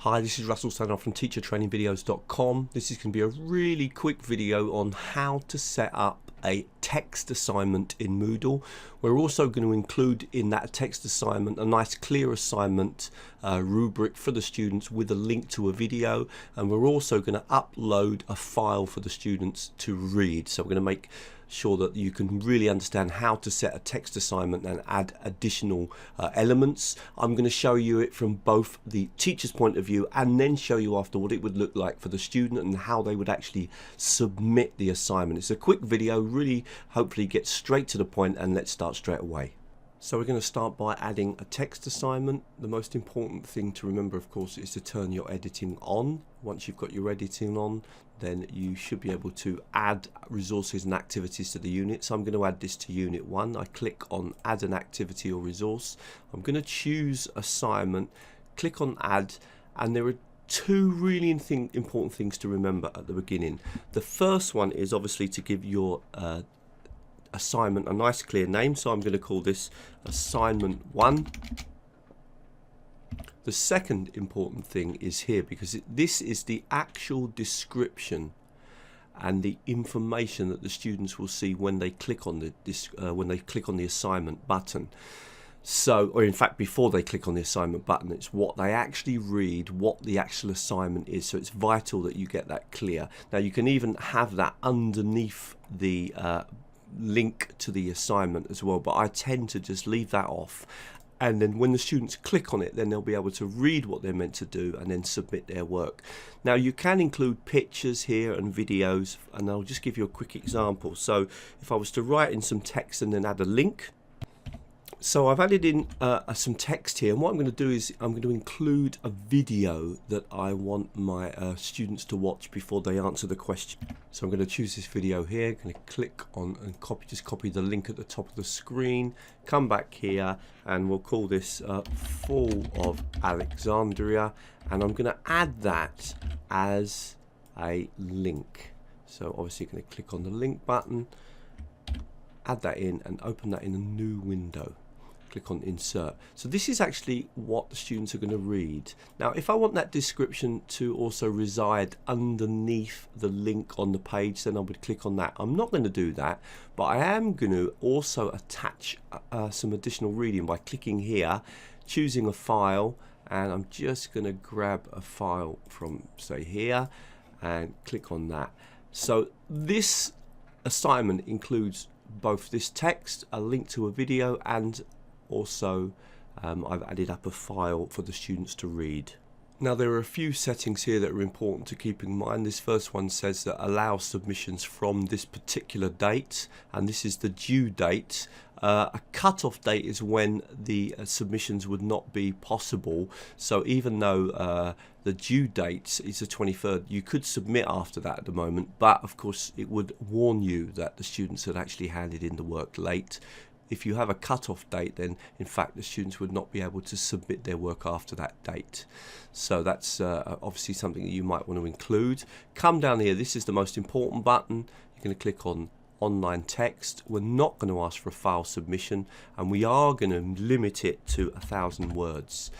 Hi, this is Russell Stannard from teachertrainingvideos.com. This is going to be a really quick video on how to set up a text assignment in Moodle. We're also going to include in that text assignment a nice clear assignment rubric for the students with a link to a video, and we're also going to upload a file for the students to read. So we're going to make sure that you can really understand how to set a text assignment and add additional elements. I'm going to show you it from both the teacher's point of view and then show you after what it would look like for the student and how they would actually submit the assignment. It's a quick video, really hopefully get straight to the point, and let's start straight away. So we're going to start by adding a text assignment. The most important thing to remember, of course, is to turn your editing on. Once you've got your editing on, then you should be able to add resources and activities to the unit. So I'm going to add this to unit 1. I click on add an activity or resource. I'm going to choose assignment, click on add, and there are two really important things to remember at the beginning. The first one is obviously to give your assignment a nice clear name, so I'm going to call this assignment 1. The second important thing is here, because this is the actual description and the information that the students will see when they click on the assignment button. So, or in fact, before they click on the assignment button, it's what they actually read, what the actual assignment is. So it's vital that you get that clear. Now you can even have that underneath the link to the assignment as well, but I tend to just leave that off, and then when the students click on it, then they'll be able to read what they're meant to do and then submit their work. Now you can include pictures here and videos, and I'll just give you a quick example. So if I was to write in some text and then add a link, so I've added in some text here, and what I'm going to do is I'm going to include a video that I want my students to watch before they answer the question. So I'm going to choose this video here, I'm going to click on and just copy the link at the top of the screen, come back here, and we'll call this Fall of Alexandria, and I'm going to add that as a link. So obviously you're going to click on the link button, add that in, and open that in a new window. Click on insert. So this is actually what the students are going to read. Now if I want that description to also reside underneath the link on the page, then I would click on that. I'm not going to do that, but I am going to also attach some additional reading by clicking here, choosing a file, and I'm just going to grab a file from, say, here and click on that. So this assignment includes both this text, a link to a video, and also I've added up a file for the students to read. Now there are a few settings here that are important to keep in mind. This first one says that allow submissions from this particular date, and this is the due date. A cut-off date is when the submissions would not be possible. So even though the due date is the 23rd, you could submit after that at the moment, but of course it would warn you that the students had actually handed in the work late. If you have a cut-off date, then in fact the students would not be able to submit their work after that date. So that's obviously something that you might want to include. Come down here, this is the most important button. You're going to click on online text. We're not going to ask for a file submission, and we are going to limit it to 1,000 words.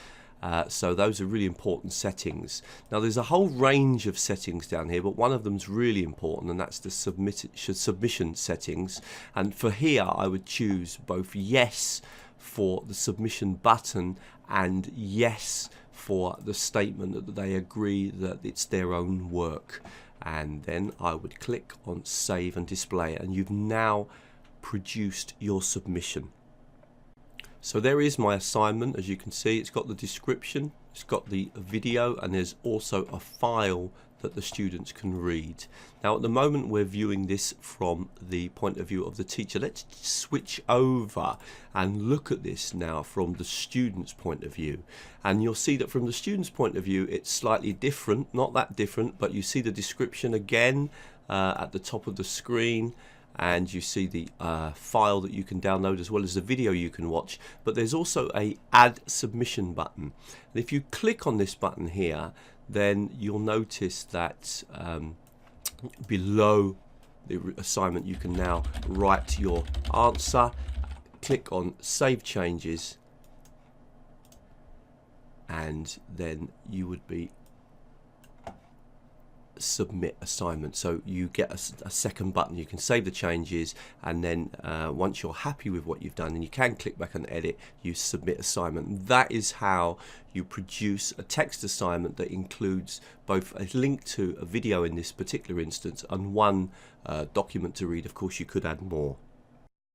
So those are really important settings. Now there's a whole range of settings down here, but one of them is really important, and that's the submission settings. And for here I would choose both yes for the submission button and yes for the statement that they agree that it's their own work. And then I would click on save and display, and you've now produced your submission. So there is my assignment. As you can see, it's got the description, it's got the video, and there's also a file that the students can read. Now at the moment we're viewing this from the point of view of the teacher. Let's switch over and look at this now from the student's point of view, and you'll see that from the student's point of view it's slightly different, not that different, but you see the description again at the top of the screen, and you see the file that you can download as well as the video you can watch. But there's also a add submission button, and if you click on this button here, then you'll notice that below the assignment you can now write your answer. Click on save changes, and then you would be submit assignment. So you get a second button. You can save the changes, and then once you're happy with what you've done, and you can click back and edit, you submit assignment. That is how you produce a text assignment that includes both a link to a video in this particular instance and one document to read. Of course, you could add more.